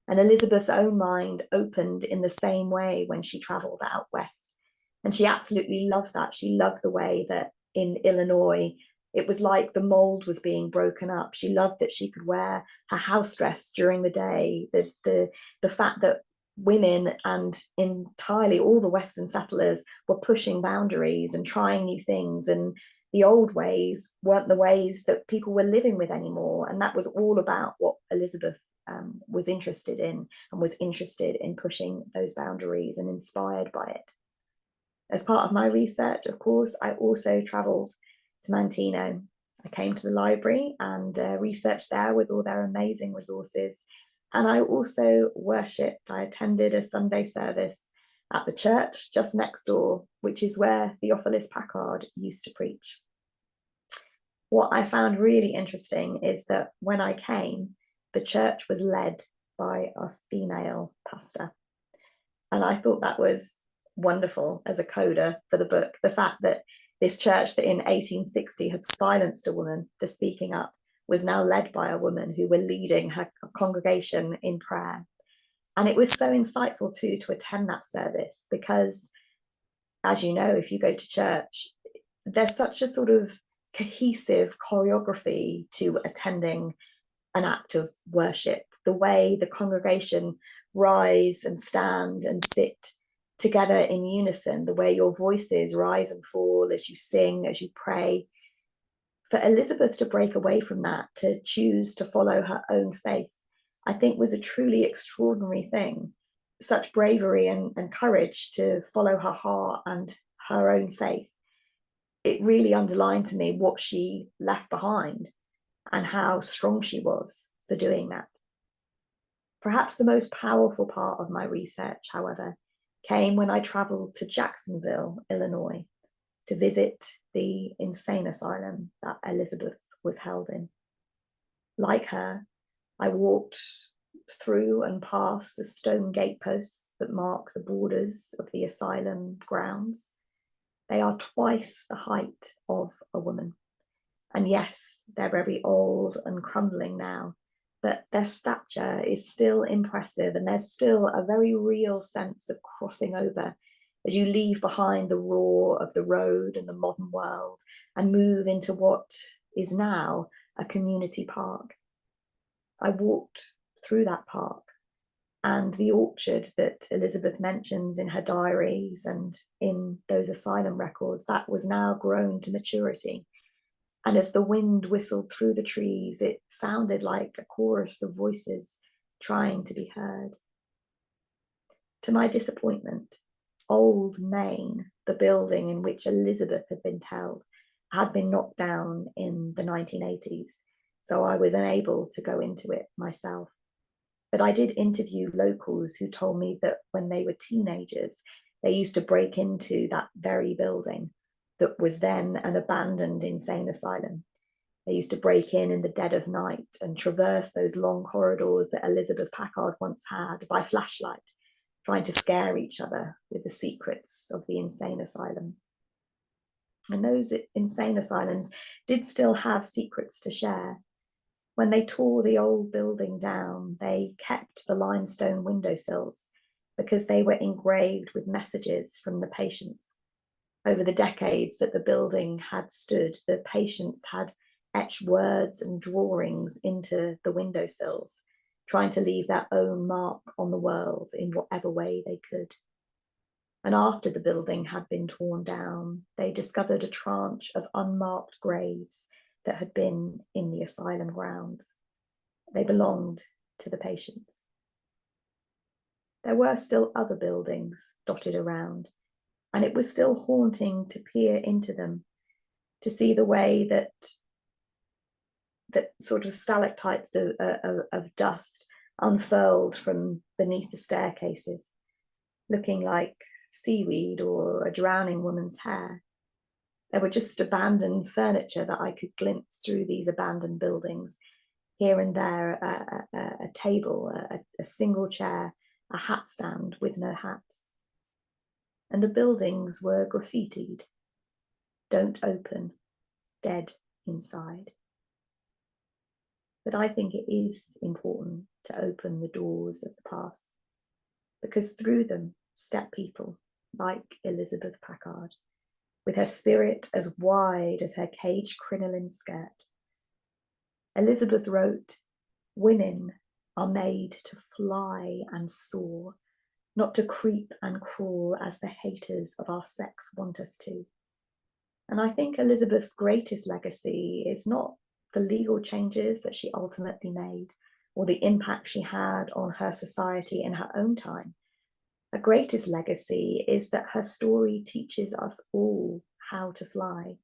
And Elizabeth's own mind opened in the same way when she travelled out west. And she absolutely loved that. She loved the way that in Illinois, it was like the mold was being broken up. She loved that she could wear her house dress during the day, the fact that women and entirely all the Western settlers were pushing boundaries and trying new things, and the old ways weren't the ways that people were living with anymore. And that was all about what Elizabeth was interested in, and was interested in pushing those boundaries and inspired by it. As part of my research, of course, I also travelled to Manteno. I came to the library and researched there with all their amazing resources. And I also worshipped. I attended a Sunday service at the church just next door, which is where Theophilus Packard used to preach. What I found really interesting is that when I came, the church was led by a female pastor. And I thought that was wonderful as a coda for the book. The fact that this church that in 1860 had silenced a woman for speaking up was now led by a woman who were leading her congregation in prayer. And it was so insightful too to attend that service because, as you know, if you go to church, there's such a sort of cohesive choreography to attending an act of worship. The way the congregation rise and stand and sit together in unison, the way your voices rise and fall as you sing, as you pray. For Elizabeth to break away from that, to choose to follow her own faith, I think was a truly extraordinary thing. Such bravery and courage to follow her heart and her own faith. It really underlined to me what she left behind and how strong she was for doing that. Perhaps the most powerful part of my research, however, came when I travelled to Jacksonville, Illinois, to visit the insane asylum that Elizabeth was held in. Like her, I walked through and past the stone gateposts that mark the borders of the asylum grounds. They are twice the height of a woman. And yes, they're very old and crumbling now, but their stature is still impressive, and there's still a very real sense of crossing over as you leave behind the roar of the road and the modern world and move into what is now a community park. I walked through that park, and the orchard that Elizabeth mentions in her diaries and in those asylum records, that was now grown to maturity. And as the wind whistled through the trees, it sounded like a chorus of voices trying to be heard. To my disappointment, Old Main, the building in which Elizabeth had been held, had been knocked down in the 1980s, so I was unable to go into it myself. But I did interview locals who told me that when they were teenagers, They used to break into that very building that was then an abandoned insane asylum. They used to break in the dead of night and traverse those long corridors that Elizabeth Packard once had by flashlight, trying to scare each other with the secrets of the insane asylum. And those insane asylums did still have secrets to share. When they tore the old building down, they kept the limestone windowsills because they were engraved with messages from the patients. Over the decades that the building had stood, the patients had etched words and drawings into the windowsills, trying to leave their own mark on the world in whatever way they could. And after the building had been torn down, they discovered a tranche of unmarked graves that had been in the asylum grounds. They belonged to the patients. There were still other buildings dotted around, and it was still haunting to peer into them, to see the way that sort of stalactites of dust unfurled from beneath the staircases, looking like seaweed or a drowning woman's hair. There were just abandoned furniture that I could glimpse through these abandoned buildings. Here and there, a table, a single chair, a hat stand with no hats. And the buildings were graffitied. Don't open, dead inside. But I think it is important to open the doors of the past, because through them step people like Elizabeth Packard, with her spirit as wide as her caged crinoline skirt. Elizabeth wrote, "Women are made to fly and soar, not to creep and crawl as the haters of our sex want us to." And I think Elizabeth's greatest legacy is not the legal changes that she ultimately made or the impact she had on her society in her own time. Her greatest legacy is that her story teaches us all how to fly,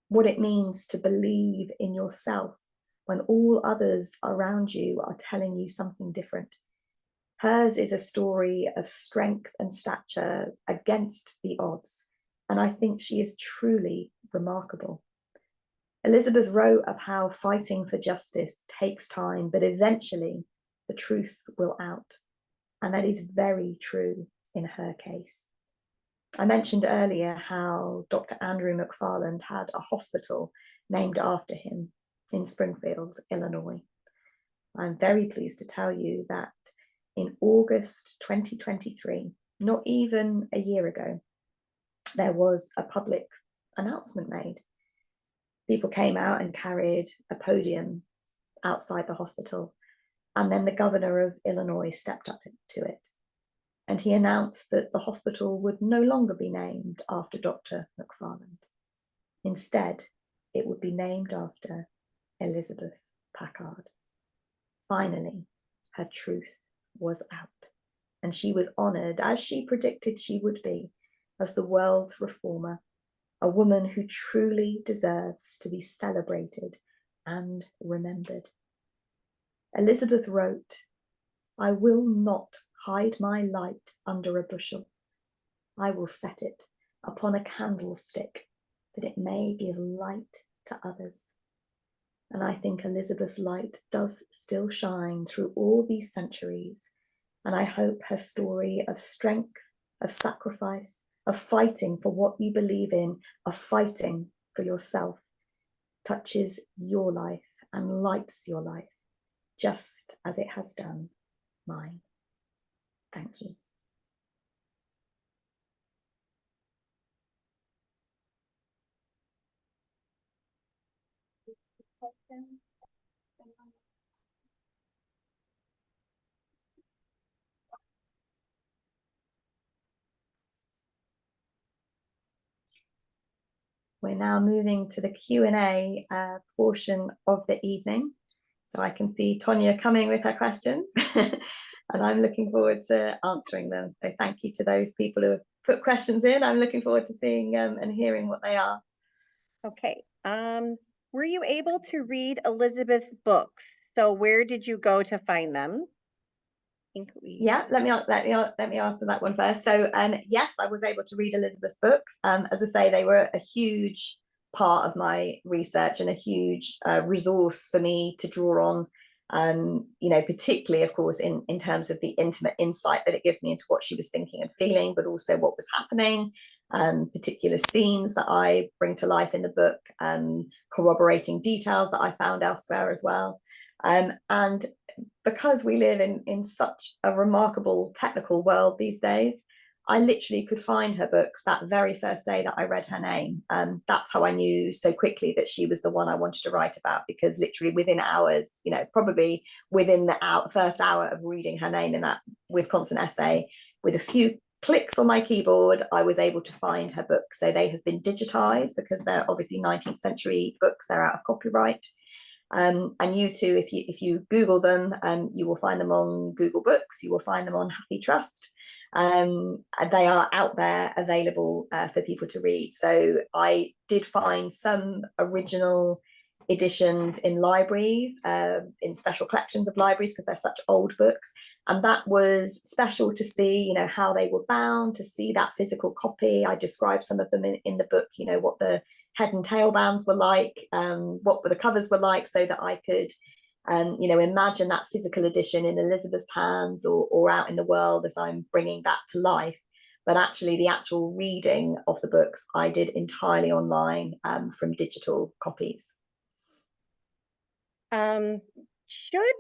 what it means to believe in yourself when all others around you are telling you something different. Hers is a story of strength and stature against the odds, and I think she is truly remarkable. Elizabeth wrote of how fighting for justice takes time, but eventually the truth will out. And that is very true in her case. I mentioned earlier how Dr. Andrew McFarland had a hospital named after him in Springfield, Illinois. I'm very pleased to tell you that in August 2023, not even a year ago, there was a public announcement made. People came out and carried a podium outside the hospital, and then the governor of Illinois stepped up to it, and he announced that the hospital would no longer be named after Dr. McFarland. Instead, it would be named after Elizabeth Packard. Finally, her truth was out, and she was honoured, as she predicted she would be, as the world's reformer, a woman who truly deserves to be celebrated and remembered. Elizabeth wrote, "I will not hide my light under a bushel. I will set it upon a candlestick that it may give light to others." And I think Elizabeth's light does still shine through all these centuries. And I hope her story of strength, of sacrifice, of fighting for what you believe in, of fighting for yourself, touches your life and lights your life, just as it has done mine. Thank you. We're now moving to the Q&A portion of the evening. So I can see Tonya coming with her questions and I'm looking forward to answering them. So thank you to those people who have put questions in. I'm looking forward to seeing and hearing what they are. Okay. Were you able to read Elizabeth's books? So where did you go to find them? Yeah, let me answer that one first. So yes, I was able to read Elizabeth's books. As I say, they were a huge part of my research and a huge resource for me to draw on. You know, particularly, of course, in terms of the intimate insight that it gives me into what she was thinking and feeling, but also what was happening, particular scenes that I bring to life in the book, corroborating details that I found elsewhere as well. And because we live in such a remarkable technical world these days, I literally could find her books that very first day that I read her name. That's how I knew so quickly that she was the one I wanted to write about, because literally within hours, you know, probably within the first hour of reading her name in that Wisconsin essay, with a few clicks on my keyboard, I was able to find her books. So they have been digitized because they're obviously 19th century books, they're out of copyright. And you too, if you Google them, you will find them on Google Books, you will find them on Happy Trust. They are out there available for people to read. So I did find some original editions in libraries, in special collections of libraries, because they're such old books. And that was special to see, you know, how they were bound, to see that physical copy. I described some of them in the book, you know, what the head and tail bands were like, what the covers were like, so that I could, you know, imagine that physical edition in Elizabeth's hands or out in the world as I'm bringing that to life. But actually, the actual reading of the books I did entirely online from digital copies. Should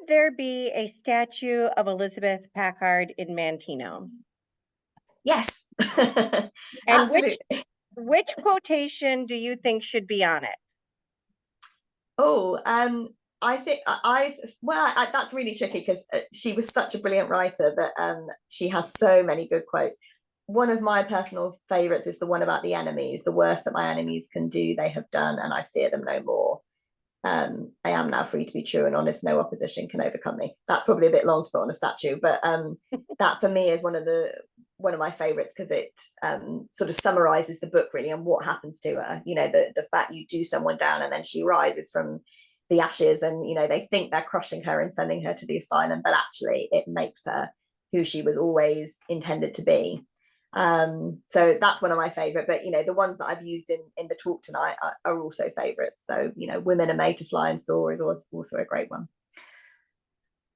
there be a statue of Elizabeth Packard in Manteno? Yes. And absolutely. Which quotation do you think should be on it? Oh, I think that's really tricky, because she was such a brilliant writer that she has so many good quotes. One of my personal favorites is the one about the enemies. The worst that my enemies can do, they have done, and I fear them no more. I am now free to be true and honest, no opposition can overcome me. That's probably a bit long to put on a statue, but that for me is one of my favorites, because it sort of summarizes the book really, and what happens to her. You know, the fact you do someone down and then she rises from the ashes, and you know, they think they're crushing her and sending her to the asylum, but actually it makes her who she was always intended to be. So that's one of my favorite, but you know, the ones that I've used in the talk tonight are also favorites. So, you know, women are made to fly and soar is also a great one.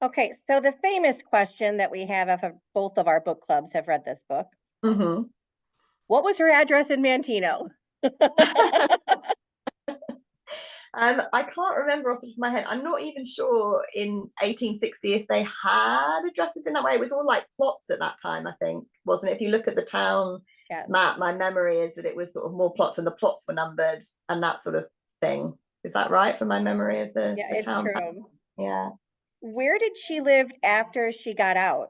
Okay, so the famous question that we have, if both of our book clubs have read this book, what was her address in Manteno? I can't remember off the top of my head. I'm not even sure in 1860 if they had addresses in that way. It was all like plots at that time, I think, wasn't it? If you look at the town map, my memory is that it was sort of more plots, and the plots were numbered and that sort of thing. Is that right from my memory of the town true. map? Yeah. Where did she live after she got out?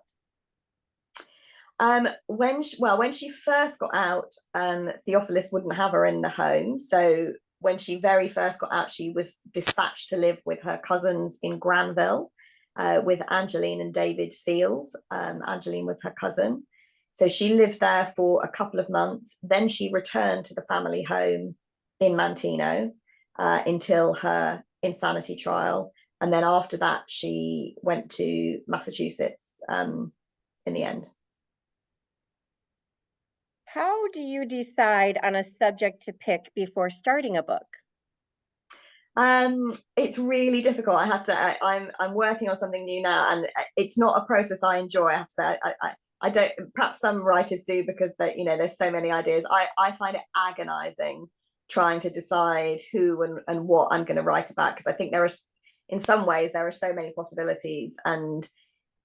When she first got out, Theophilus wouldn't have her in the home. So when she very first got out, she was dispatched to live with her cousins in Granville, with Angeline and David Fields. Angeline was her cousin. So she lived there for a couple of months. Then she returned to the family home in Manteno until her insanity trial. And then after that, she went to Massachusetts in the end. How do you decide on a subject to pick before starting a book? It's really difficult. I have to. I'm working on something new now, and it's not a process I enjoy. I have to say, I don't. Perhaps some writers do, because you know, there's so many ideas. I find it agonizing trying to decide who and what I'm going to write about, because I think in some ways there are so many possibilities, and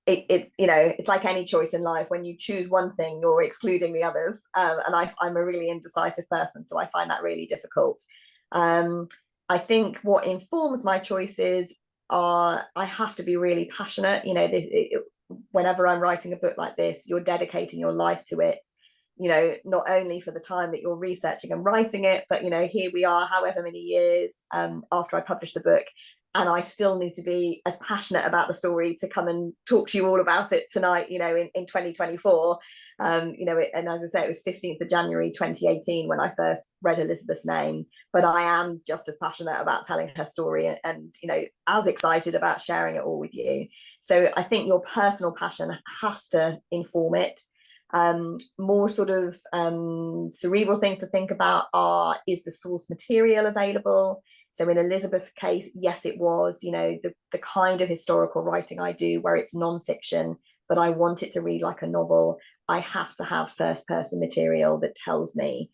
it's you know, it's like any choice in life. When you choose one thing, you're excluding the others, and I'm a really indecisive person, so I find that really difficult. I think what informs my choices are, I have to be really passionate. You know, whenever I'm writing a book like this, you're dedicating your life to it, you know, not only for the time that you're researching and writing it, but you know, here we are however many years after I published the book, and I still need to be as passionate about the story to come and talk to you all about it tonight, you know, in 2024. You know, and as I say, it was 15th of January 2018 when I first read Elizabeth's name, but I am just as passionate about telling her story and you know, as excited about sharing it all with you. So I think your personal passion has to inform it. More sort of cerebral things to think about are, is the source material available? So in Elizabeth's case, yes, it was, you know, the kind of historical writing I do where it's nonfiction, but I want it to read like a novel. I have to have first person material that tells me,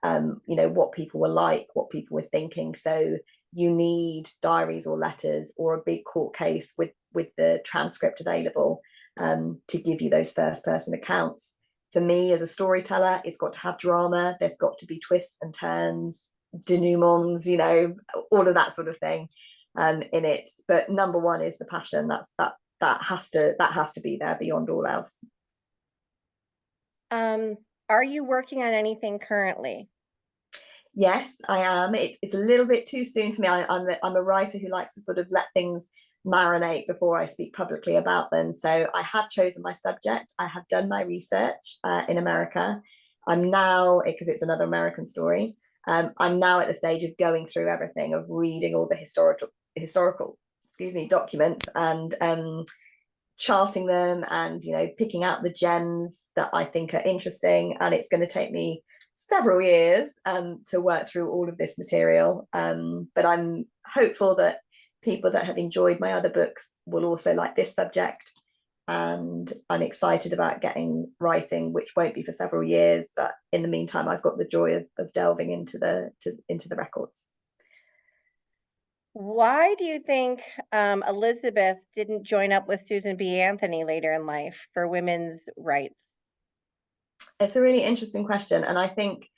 you know, what people were like, what people were thinking. So you need diaries or letters or a big court case with the transcript available to give you those first person accounts. For me as a storyteller, it's got to have drama. There's got to be twists and turns, denouements, you know, all of that sort of thing in it. But number one is the passion. That has to be there beyond all else. Are you working on anything currently? Yes, I am. It's a little bit too soon for me. I'm a writer who likes to sort of let things marinate before I speak publicly about them. So I have chosen my subject. I have done my research in America. I'm now, because it's another American story, I'm now at the stage of going through everything, of reading all the historical documents and charting them and, you know, picking out the gems that I think are interesting. And it's going to take me several years to work through all of this material. But I'm hopeful that people that have enjoyed my other books will also like this subject. And I'm excited about getting writing, which won't be for several years. But in the meantime, I've got the joy of delving into the records. Why do you think Elizabeth didn't join up with Susan B. Anthony later in life for women's rights? It's a really interesting question. And I think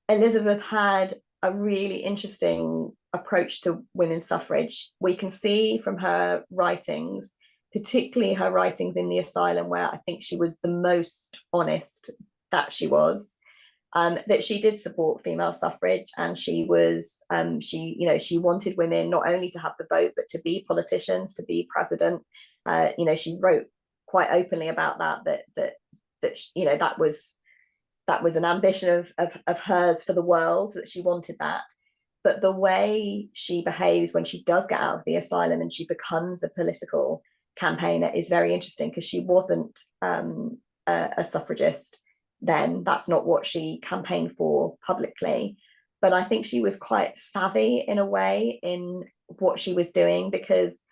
Elizabeth had a really interesting approach to women's suffrage. We can see from her writings, particularly her writings in the asylum, where I think she was the most honest that she was, that she did support female suffrage, and she was she wanted women not only to have the vote but to be politicians, to be president. You know, she wrote quite openly about that you know, that was an ambition of hers for the world, that she wanted that. But the way she behaves when she does get out of the asylum and she becomes a political campaigner is very interesting, because she wasn't a suffragist then. That's not what she campaigned for publicly. But I think she was quite savvy in a way in what she was doing, because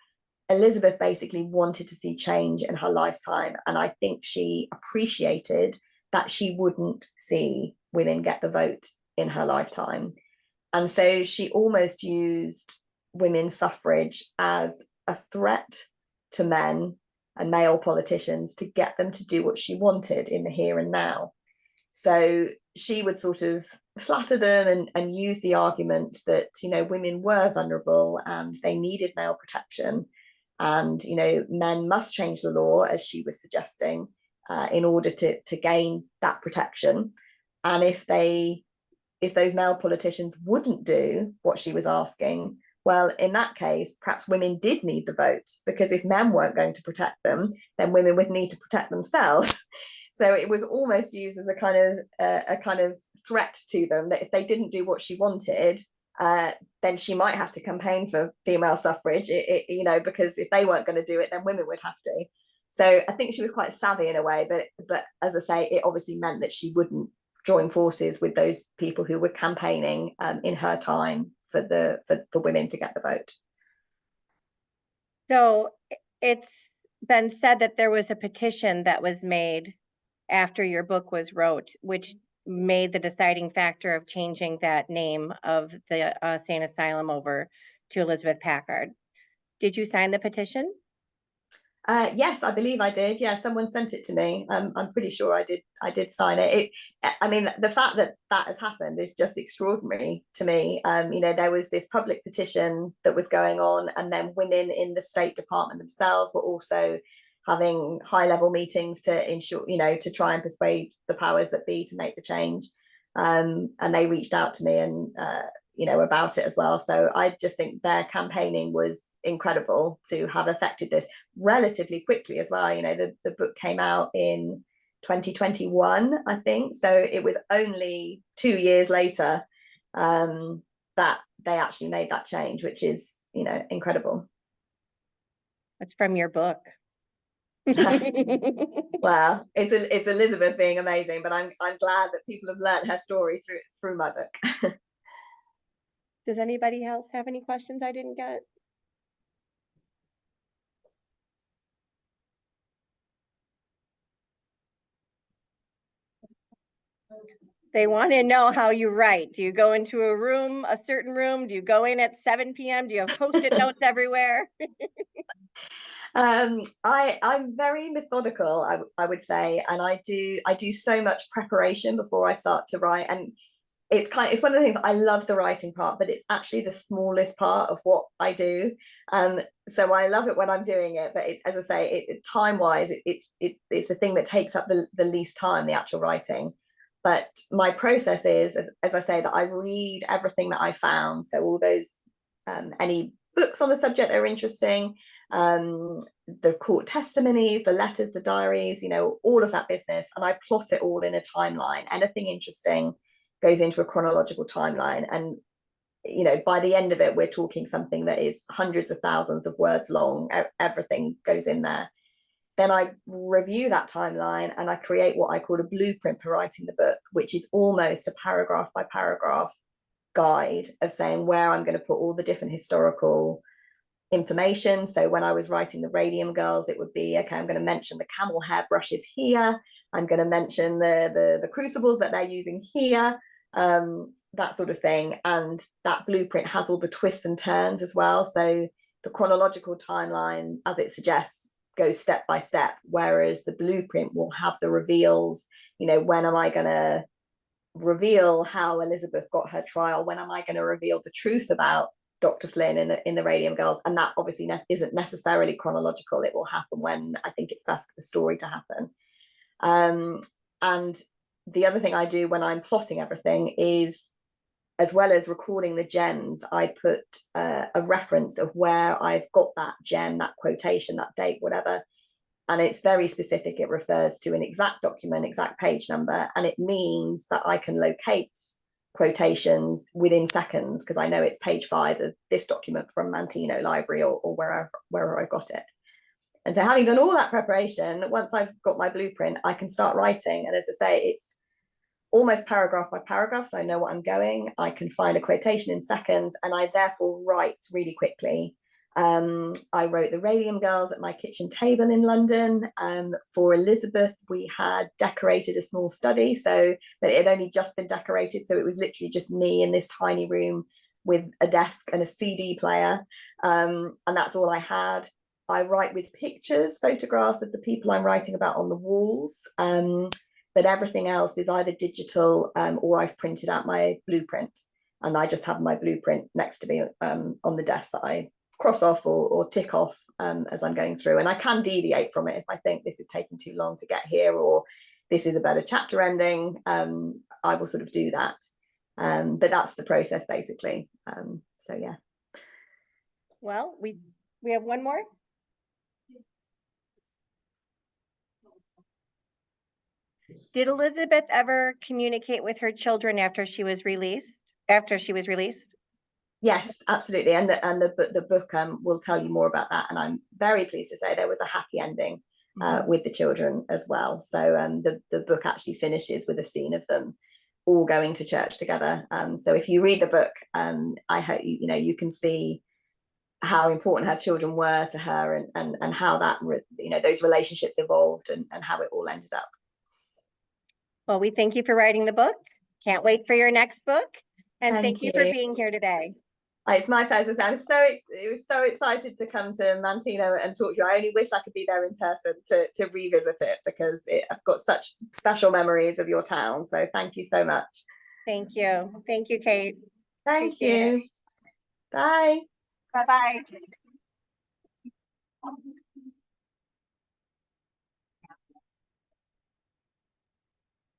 Elizabeth basically wanted to see change in her lifetime. And I think she appreciated that she wouldn't see women get the vote in her lifetime. And so she almost used women's suffrage as a threat to men and male politicians to get them to do what she wanted in the here and now. So she would sort of flatter them and use the argument that, you know, women were vulnerable and they needed male protection. And, you know, men must change the law, as she was suggesting, in order to gain that protection. And if those male politicians wouldn't do what she was asking, well, in that case, perhaps women did need the vote, because if men weren't going to protect them, then women would need to protect themselves. So it was almost used as a kind of threat to them, that if they didn't do what she wanted, then she might have to campaign for female suffrage, you know, because if they weren't going to do it, then women would have to. So I think she was quite savvy in a way, but as I say, it obviously meant that she wouldn't join forces with those people who were campaigning in her time for women to get the vote. So it's been said that there was a petition that was made after your book was wrote, which made the deciding factor of changing that name of the sane asylum over to Elizabeth Packard. Did you sign the petition? Yes, I believe I did. Yeah, someone sent it to me. I'm pretty sure I did sign it. I mean, the fact that has happened is just extraordinary to me. You know, there was this public petition that was going on, and then women in the State Department themselves were also having high-level meetings to ensure, you know, to try and persuade the powers that be to make the change. And they reached out to me and, about it as well. So I just think their campaigning was incredible to have affected this relatively quickly as well. The book came out in 2021, I think. So it was only 2 years later that they actually made that change, which is, incredible. That's from your book. Well, it's Elizabeth being amazing, but I'm glad that people have learned her story through my book. Does anybody else have any questions I didn't get? They want to know how you write. Do you go into a certain room? Do you go in at 7 p.m.? Do you have Post-it notes everywhere? I'm very methodical, I would say, and I do so much preparation before I start to write, and it's one of the things. I love the writing part, but it's actually the smallest part of what I do. So I love it when I'm doing it, but as I say, time-wise, it's the thing that takes up the least time, the actual writing. But my process is, as I say, that I read everything that I found. So all those, any books on the subject that are interesting, the court testimonies, the letters, the diaries, all of that business. And I plot it all in a timeline. Anything interesting goes into a chronological timeline. And, by the end of it, we're talking something that is hundreds of thousands of words long. Everything goes in there. Then I review that timeline and I create what I call a blueprint for writing the book, which is almost a paragraph by paragraph guide of saying where I'm going to put all the different historical information. So when I was writing the Radium Girls, it would be, okay, I'm going to mention the camel hair brushes here. I'm going to mention the crucibles that they're using here, that sort of thing. And that blueprint has all the twists and turns as well. So the chronological timeline, as it suggests, goes step by step, whereas the blueprint will have the reveals. When am I going to reveal how Elizabeth got her trial? When am I going to reveal the truth about Dr. Flynn in the Radium Girls? And that obviously isn't necessarily chronological. It will happen when I think it's best for the story to happen. And the other thing I do when I'm plotting everything is, as well as recording the gems, I put a reference of where I've got that gem, that quotation, that date, whatever. And it's very specific. It refers to an exact document, exact page number, and it means that I can locate quotations within seconds because I know it's page 5 of this document from Manteno Library or wherever I got it. And so having done all that preparation, once I've got my blueprint, I can start writing. And as I say, it's almost paragraph by paragraph, so I know what I'm going. I can find a quotation in seconds, and I therefore write really quickly. I wrote the Radium Girls at my kitchen table in London. For Elizabeth, we had decorated a small study, so that it had only just been decorated, so it was literally just me in this tiny room with a desk and a CD player, and that's all I had. I write with pictures, photographs of the people I'm writing about on the walls. But everything else is either digital or I've printed out my blueprint, and I just have my blueprint next to me on the desk that I cross off or tick off as I'm going through. And I can deviate from it if I think this is taking too long to get here, or this is a better chapter ending. I will sort of do that. But that's the process basically. So yeah. Well, we have one more. Did Elizabeth ever communicate with her children after she was released? Yes, absolutely. And the book will tell you more about that. And I'm very pleased to say there was a happy ending with the children as well. So the book actually finishes with a scene of them all going to church together. So if you read the book, I hope you can see how important her children were to her and how that those relationships evolved and how it all ended up. Well, we thank you for writing the book. Can't wait for your next book. And thank you for being here today. It's my pleasure. I was so excited to come to Manteno and talk to you. I only wish I could be there in person to revisit it because I've got such special memories of your town. So thank you so much. Thank you. Thank you, Kate. Thank you. Bye. Bye-bye.